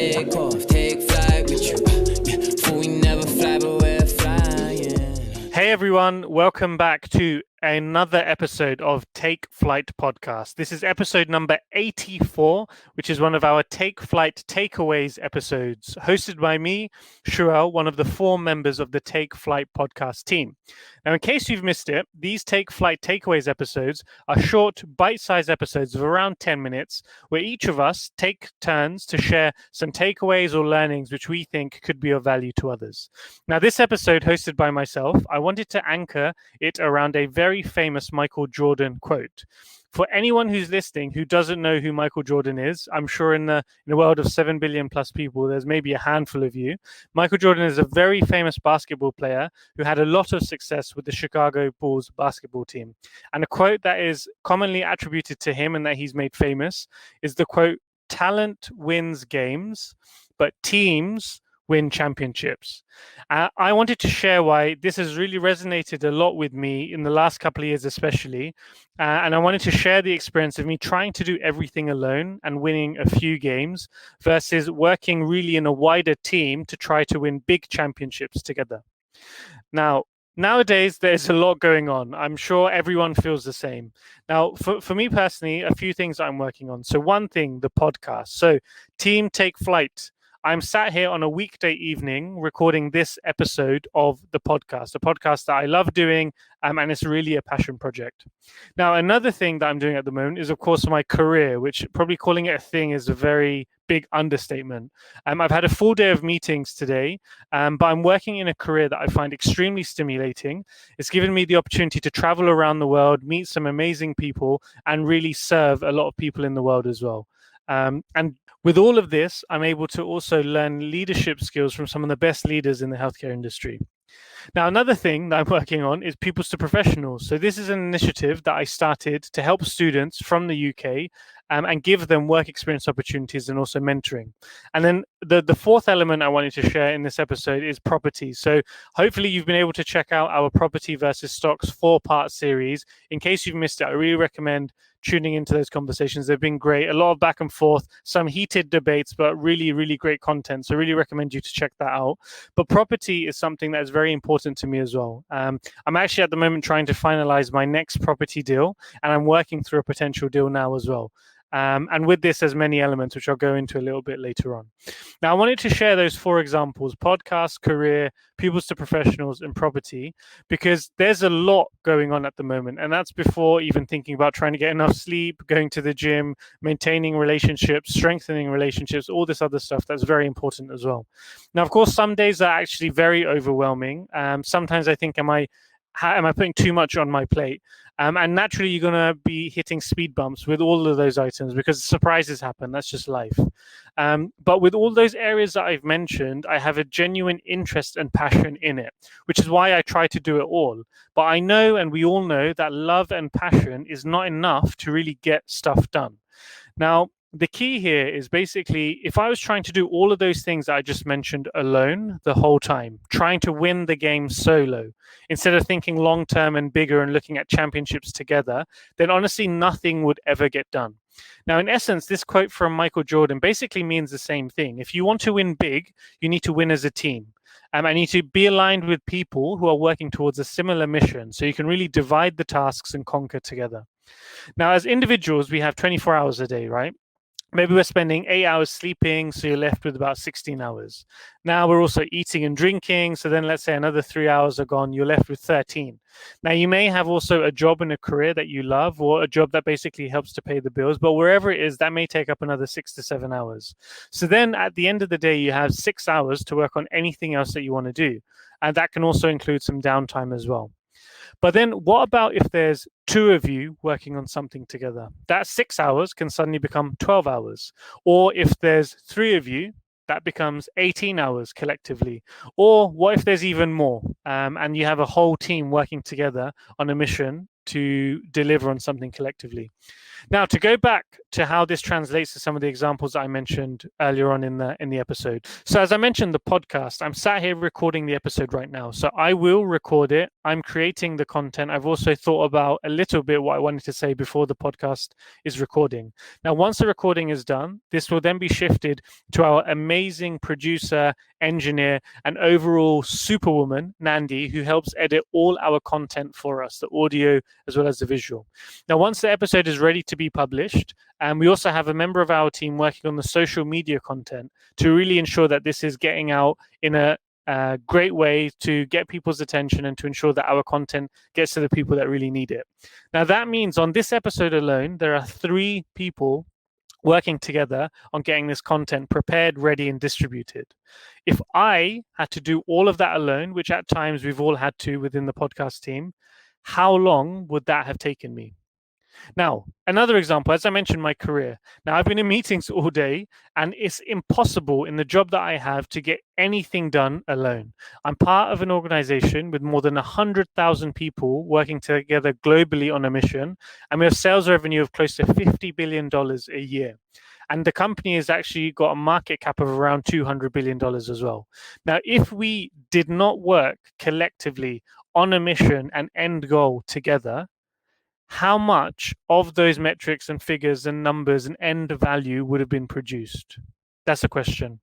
take off, take flight with you. For we never fly, but we're flying. Hey everyone, welcome back to another episode of Take Flight podcast. This is episode number 84, which is one of our Take Flight Takeaways episodes, hosted by me, Shuwel, one of the 4 members of the Take Flight podcast team. Now, in case you've missed it, these Take Flight Takeaways episodes are short, bite-sized episodes of around 10 minutes, where each of us take turns to share some takeaways or learnings which we think could be of value to others. Now, this episode, hosted by myself, I wanted to anchor it around a very famous Michael Jordan quote. For anyone who's listening who doesn't know who Michael Jordan is, I'm sure in the world of 7 billion plus people, there's maybe a handful of you. Michael Jordan is a very famous basketball player who had a lot of success with the Chicago Bulls basketball team. And a quote that is commonly attributed to him and that he's made famous is the quote, "Talent wins games, but teams win championships." I wanted to share why this has really resonated a lot with me in the last couple of years, especially. And I wanted to share the experience of me trying to do everything alone and winning a few games versus working really in a wider team to try to win big championships together. Now, nowadays, there's a lot going on. I'm sure everyone feels the same. Now, for me personally, a few things I'm working on. So one thing, the podcast. So Team Take Flight. I'm sat here on a weekday evening recording this episode of the podcast, a podcast that I love doing, and it's really a passion project. Now, another thing that I'm doing at the moment is, of course, my career, which probably calling it a thing is a very big understatement. I've had a full day of meetings today, but I'm working in a career that I find extremely stimulating. It's given me the opportunity to travel around the world, meet some amazing people, and really serve a lot of people in the world as well. And with all of this, I'm able to also learn leadership skills from some of the best leaders in the healthcare industry. Now, another thing that I'm working on is Pupils to Professionals. So this is an initiative that I started to help students from the UK and give them work experience opportunities and also mentoring. And then the fourth element I wanted to share in this episode is property. So hopefully you've been able to check out our property versus stocks 4-part series. In case you've missed it, I really recommend tuning into those conversations. They've been great. A lot of back and forth, some heated debates, but really, really great content. So I really recommend you to check that out. But property is something that is very important to me as well. I'm actually at the moment trying to finalize my next property deal, and I'm working through a potential deal now as well. And with this, there's many elements, which I'll go into a little bit later on. Now, I wanted to share those 4 examples: podcast, career, Pupils to Professionals, and property, because there's a lot going on at the moment. And that's before even thinking about trying to get enough sleep, going to the gym, maintaining relationships, strengthening relationships, all this other stuff that's very important as well. Now, of course, some days are actually very overwhelming. Sometimes I think, am I putting too much on my plate? And naturally, you're going to be hitting speed bumps with all of those items because surprises happen. That's just life. But with all those areas that I've mentioned, I have a genuine interest and passion in it, which is why I try to do it all. But I know, and we all know, that love and passion is not enough to really get stuff done. Now, the key here is basically, if I was trying to do all of those things that I just mentioned alone the whole time, trying to win the game solo, instead of thinking long-term and bigger and looking at championships together, then honestly, nothing would ever get done. Now, in essence, this quote from Michael Jordan basically means the same thing. If you want to win big, you need to win as a team. And you need to be aligned with people who are working towards a similar mission, so you can really divide the tasks and conquer together. Now, as individuals, we have 24 hours a day, right? Maybe we're spending 8 hours sleeping, so you're left with about 16 hours. Now we're also eating and drinking, so then let's say another 3 hours are gone, you're left with 13. Now you may have also a job and a career that you love, or a job that basically helps to pay the bills, but wherever it is, that may take up another 6 to 7 hours. So then at the end of the day, you have 6 hours to work on anything else that you want to do. And that can also include some downtime as well. But then what about if there's 2 of you working on something together? That 6 hours can suddenly become 12 hours. Or if there's 3 of you, that becomes 18 hours collectively. Or what if there's even more and you have a whole team working together on a mission to deliver on something collectively? Now, to go back to how this translates to some of the examples I mentioned earlier on in the episode. So, as I mentioned, the podcast, I'm sat here recording the episode right now. So, I will record it. I'm creating the content. I've also thought about a little bit what I wanted to say before the podcast is recording. Now, once the recording is done, this will then be shifted to our amazing producer, engineer, and overall superwoman, Nandi, who helps edit all our content for us, the audio as well as the visual. Now, once the episode is ready to be published, and we also have a member of our team working on the social media content to really ensure that this is getting out in a great way to get people's attention and to ensure that our content gets to the people that really need it. Now, that means on this episode alone, there are 3 people working together on getting this content prepared, ready, and distributed. If I had to do all of that alone, which at times we've all had to within the podcast team, how long would that have taken me? Now, another example, as I mentioned, my career. Now, I've been in meetings all day, and it's impossible in the job that I have to get anything done alone. I'm part of an organization with more than 100,000 people working together globally on a mission, and we have sales revenue of close to $50 billion a year. And the company has actually got a market cap of around $200 billion as well. Now, if we did not work collectively on a mission and end goal together, how much of those metrics and figures and numbers and end value would have been produced? That's a question.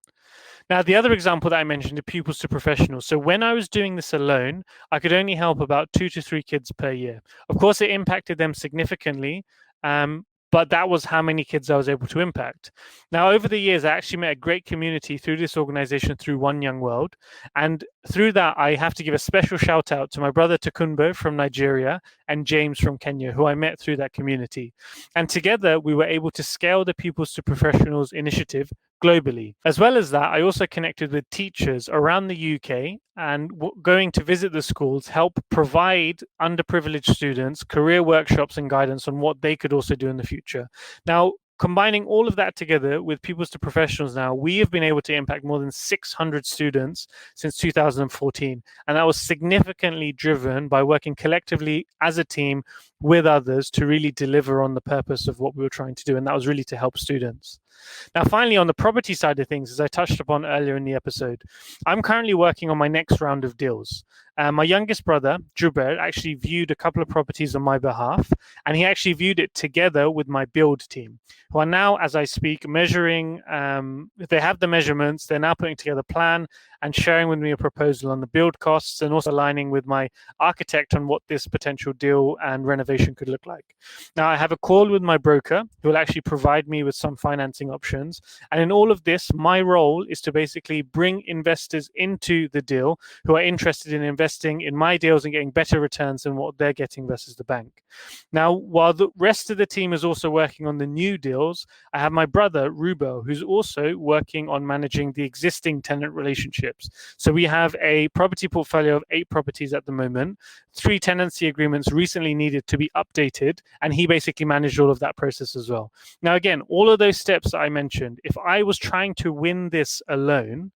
Now, the other example that I mentioned, the pupils to professionals. So when I was doing this alone, I could only help about 2 to 3 kids per year. Of course, it impacted them significantly, but that was how many kids I was able to impact. Now, over the years, I actually met a great community through this organization, through One Young World. And through that, I have to give a special shout out to my brother Takunbo from Nigeria and James from Kenya, who I met through that community. And together, we were able to scale the Pupils to Professionals initiative globally. As well as that, I also connected with teachers around the UK and going to visit the schools, help provide underprivileged students career workshops and guidance on what they could also do in the future. Now, combining all of that together with Pupils to Professionals now, we have been able to impact more than 600 students since 2014. And that was significantly driven by working collectively as a team with others to really deliver on the purpose of what we were trying to do. And that was really to help students. Now, finally, on the property side of things, as I touched upon earlier in the episode, I'm currently working on my next round of deals. My youngest brother, Jubair, actually viewed a couple of properties on my behalf, and he actually viewed it together with my build team, who are now, as I speak, measuring. They have the measurements, they're now putting together a plan and sharing with me a proposal on the build costs and also aligning with my architect on what this potential deal and renovation could look like. Now, I have a call with my broker who will actually provide me with some financing options. And in all of this, my role is to basically bring investors into the deal who are interested in investing in my deals and getting better returns than what they're getting versus the bank. Now, while the rest of the team is also working on the new deals, I have my brother, Rubo, who's also working on managing the existing tenant relationships. So we have a property portfolio of 8 properties at the moment. 3 tenancy agreements recently needed to be updated, and he basically managed all of that process as well. Now, again, all of those steps that I mentioned, if I was trying to win this alone,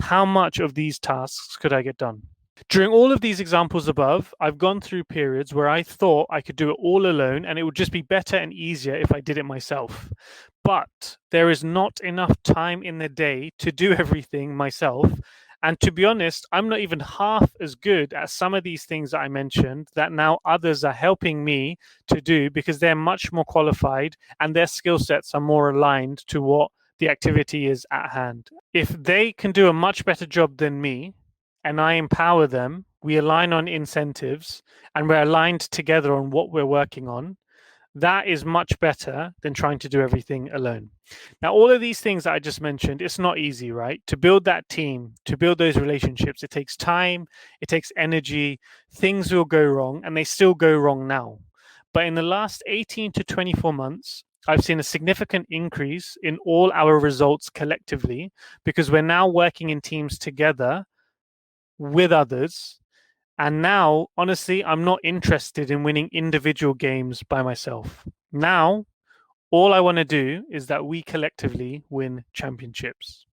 how much of these tasks could I get done? During all of these examples above, I've gone through periods where I thought I could do it all alone and it would just be better and easier if I did it myself. But there is not enough time in the day to do everything myself. And to be honest, I'm not even half as good at some of these things that I mentioned that now others are helping me to do because they're much more qualified and their skill sets are more aligned to what the activity is at hand. If they can do a much better job than me, and I empower them, we align on incentives, and we're aligned together on what we're working on, that is much better than trying to do everything alone. Now, all of these things that I just mentioned, it's not easy, right? To build that team, to build those relationships, it takes time, it takes energy, things will go wrong, and they still go wrong now. But in the last 18 to 24 months, I've seen a significant increase in all our results collectively because we're now working in teams together with others. And now, honestly, I'm not interested in winning individual games by myself. Now, all I want to do is that we collectively win championships.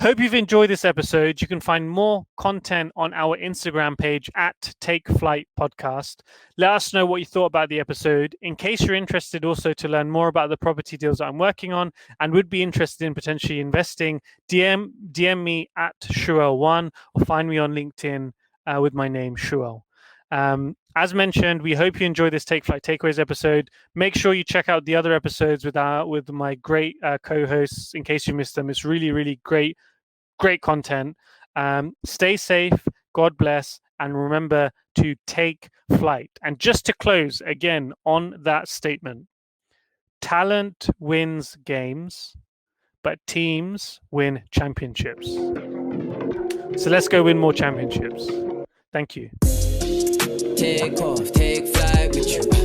Hope you've enjoyed this episode. You can find more content on our Instagram page at Take Flight Podcast. Let us know what you thought about the episode. In case you're interested also to learn more about the property deals that I'm working on and would be interested in potentially investing, DM me at Shuwel1 or find me on LinkedIn with my name, Shuwel. As mentioned, we hope you enjoy this Take Flight Takeaways episode. Make sure you check out the other episodes with my great co-hosts in case you missed them. It's really, really great content. Stay safe, God bless, and remember to take flight. And just to close again on that statement, talent wins games, but teams win championships. So let's go win more championships. Thank you. Take off, take flight with you.